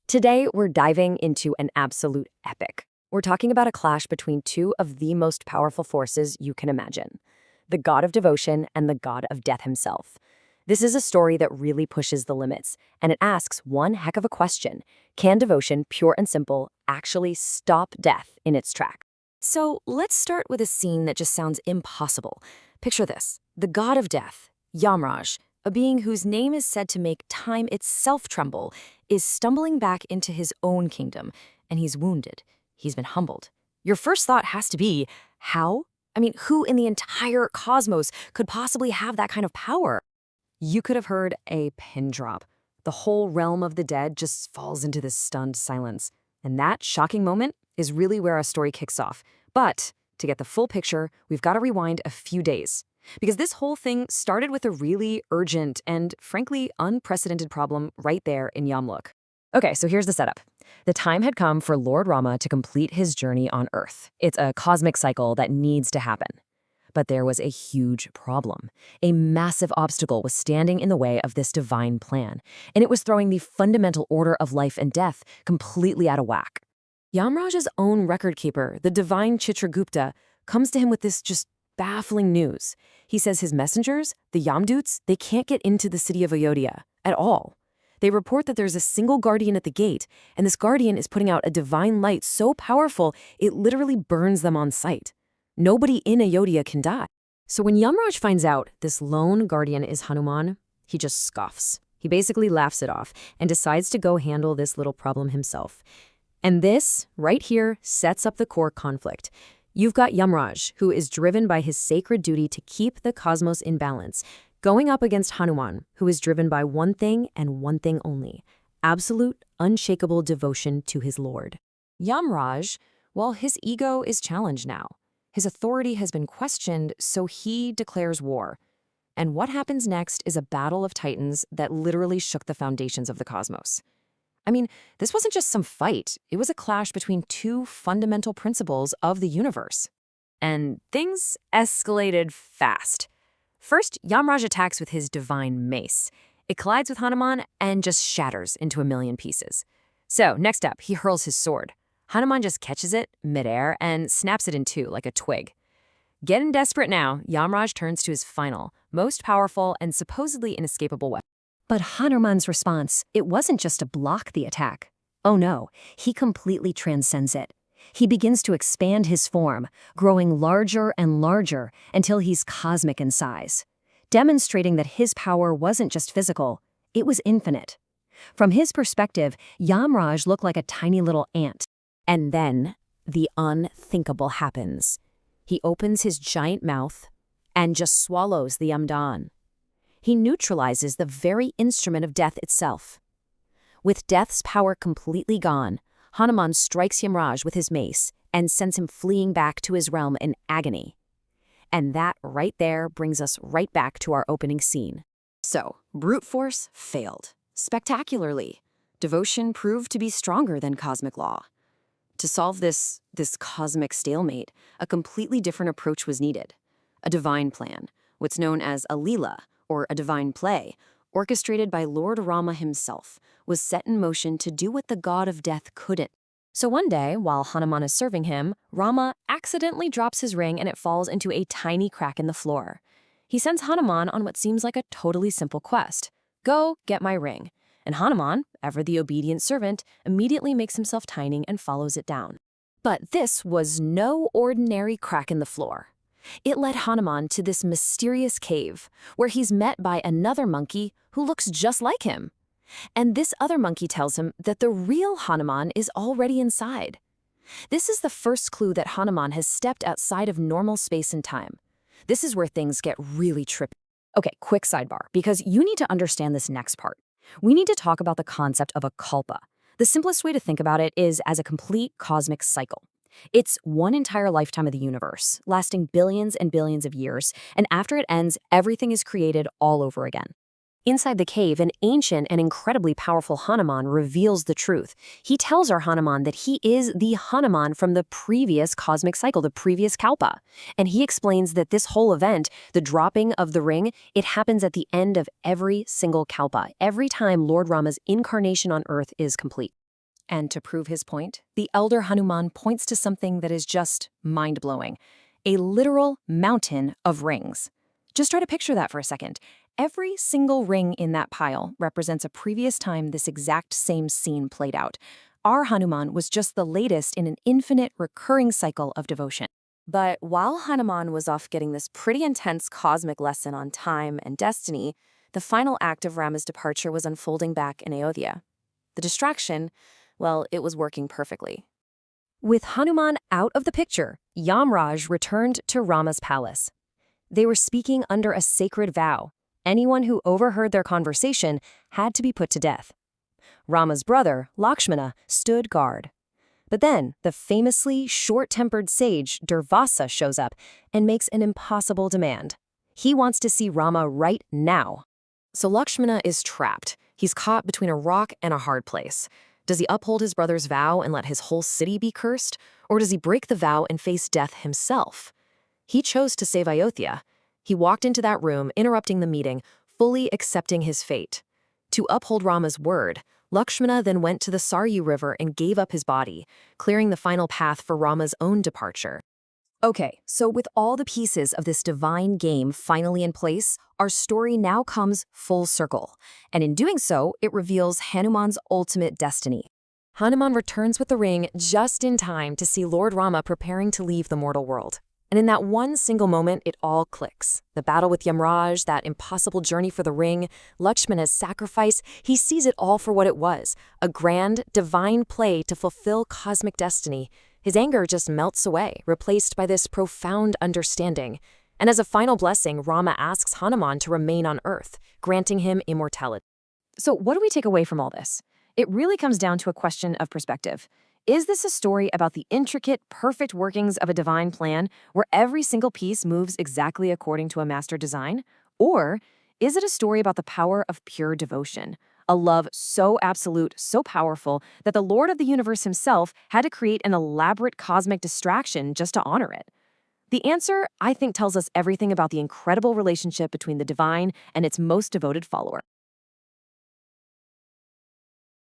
Today, we're diving into an absolute epic. We're talking about a clash between two of the most powerful forces you can imagine, the god of devotion and the god of death himself. This is a story that really pushes the limits, and it asks one heck of a question. Can devotion, pure and simple, actually stop death in its track? So let's start with a scene that just sounds impossible. Picture this: the god of death, Yamraj, a being whose name is said to make time itself tremble, is stumbling back into his own kingdom, and he's wounded. He's been humbled. Your first thought has to be, how? I mean, who in the entire cosmos could possibly have that kind of power? You could have heard a pin drop. The whole realm of the dead just falls into this stunned silence. And that shocking moment is really where our story kicks off. But to get the full picture, we've got to rewind a few days. Because this whole thing started with a really urgent and, frankly, unprecedented problem right there in Yamlok. Okay, so here's the setup. The time had come for Lord Rama to complete his journey on Earth. It's a cosmic cycle that needs to happen. But there was a huge problem. A massive obstacle was standing in the way of this divine plan, and it was throwing the fundamental order of life and death completely out of whack. Yamraj's own record keeper, the divine Chitragupta, comes to him with this just baffling news. He says his messengers, the Yamdoots, they can't get into the city of Ayodhya at all. They report that there's a single guardian at the gate, and this guardian is putting out a divine light so powerful it literally burns them on sight. Nobody in Ayodhya can die. So when Yamraj finds out this lone guardian is Hanuman, he just scoffs. He basically laughs it off and decides to go handle this little problem himself. And this, right here, sets up the core conflict. You've got Yamraj, who is driven by his sacred duty to keep the cosmos in balance, going up against Hanuman, who is driven by one thing and one thing only: absolute, unshakable devotion to his Lord. Yamraj, well, his ego is challenged now. His authority has been questioned, so he declares war. And what happens next is a battle of titans that literally shook the foundations of the cosmos. I mean, this wasn't just some fight. It was a clash between two fundamental principles of the universe. And things escalated fast. First, Yamraj attacks with his divine mace. It collides with Hanuman and just shatters into a million pieces. So, next up, he hurls his sword. Hanuman just catches it midair and snaps it in two like a twig. Getting desperate now, Yamraj turns to his final, most powerful and supposedly inescapable weapon. But Hanuman's response, it wasn't just to block the attack. Oh no, he completely transcends it. He begins to expand his form, growing larger and larger until he's cosmic in size, demonstrating that his power wasn't just physical, it was infinite. From his perspective, Yamraj looked like a tiny little ant. And then the unthinkable happens. He opens his giant mouth and just swallows the Yamdand. He neutralizes the very instrument of death itself. With death's power completely gone, Hanuman strikes Yamraj with his mace and sends him fleeing back to his realm in agony. And that right there brings us right back to our opening scene. So, brute force failed. Spectacularly. Devotion proved to be stronger than cosmic law. To solve this cosmic stalemate, a completely different approach was needed. A divine plan, what's known as a leela, or a divine play, orchestrated by Lord Rama himself, was set in motion to do what the god of death couldn't. So one day, while Hanuman is serving him, Rama accidentally drops his ring and it falls into a tiny crack in the floor. He sends Hanuman on what seems like a totally simple quest. Go, get my ring. And Hanuman, ever the obedient servant, immediately makes himself tiny and follows it down. But this was no ordinary crack in the floor. It led Hanuman to this mysterious cave, where he's met by another monkey who looks just like him. And this other monkey tells him that the real Hanuman is already inside. This is the first clue that Hanuman has stepped outside of normal space and time. This is where things get really trippy. Okay, quick sidebar, because you need to understand this next part. We need to talk about the concept of a kalpa. The simplest way to think about it is as a complete cosmic cycle. It's one entire lifetime of the universe, lasting billions and billions of years, and after it ends, everything is created all over again. Inside the cave, an ancient and incredibly powerful Hanuman reveals the truth. He tells our Hanuman that he is the Hanuman from the previous cosmic cycle, the previous kalpa. And he explains that this whole event, the dropping of the ring, it happens at the end of every single kalpa, every time Lord Rama's incarnation on Earth is complete. And to prove his point, the elder Hanuman points to something that is just mind-blowing. A literal mountain of rings. Just try to picture that for a second. Every single ring in that pile represents a previous time this exact same scene played out. Our Hanuman was just the latest in an infinite recurring cycle of devotion. But while Hanuman was off getting this pretty intense cosmic lesson on time and destiny, the final act of Rama's departure was unfolding back in Ayodhya. The distraction, well, it was working perfectly. With Hanuman out of the picture, Yamraj returned to Rama's palace. They were speaking under a sacred vow. Anyone who overheard their conversation had to be put to death. Rama's brother, Lakshmana, stood guard. But then, the famously short-tempered sage Durvasa shows up and makes an impossible demand. He wants to see Rama right now. So Lakshmana is trapped. He's caught between a rock and a hard place. Does he uphold his brother's vow and let his whole city be cursed? Or does he break the vow and face death himself? He chose to save Ayodhya. He walked into that room, interrupting the meeting, fully accepting his fate. To uphold Rama's word, Lakshmana then went to the Saryu River and gave up his body, clearing the final path for Rama's own departure. Okay, so with all the pieces of this divine game finally in place, our story now comes full circle. And in doing so, it reveals Hanuman's ultimate destiny. Hanuman returns with the ring just in time to see Lord Rama preparing to leave the mortal world. And in that one single moment, it all clicks. The battle with Yamraj, that impossible journey for the ring, Lakshmana's sacrifice, he sees it all for what it was, a grand, divine play to fulfill cosmic destiny. His anger just melts away, replaced by this profound understanding. And as a final blessing, Rama asks Hanuman to remain on Earth, granting him immortality. So what do we take away from all this? It really comes down to a question of perspective. Is this a story about the intricate, perfect workings of a divine plan where every single piece moves exactly according to a master design? Or is it a story about the power of pure devotion? A love so absolute, so powerful, that the Lord of the universe himself had to create an elaborate cosmic distraction just to honor it? The answer, I think, tells us everything about the incredible relationship between the divine and its most devoted follower.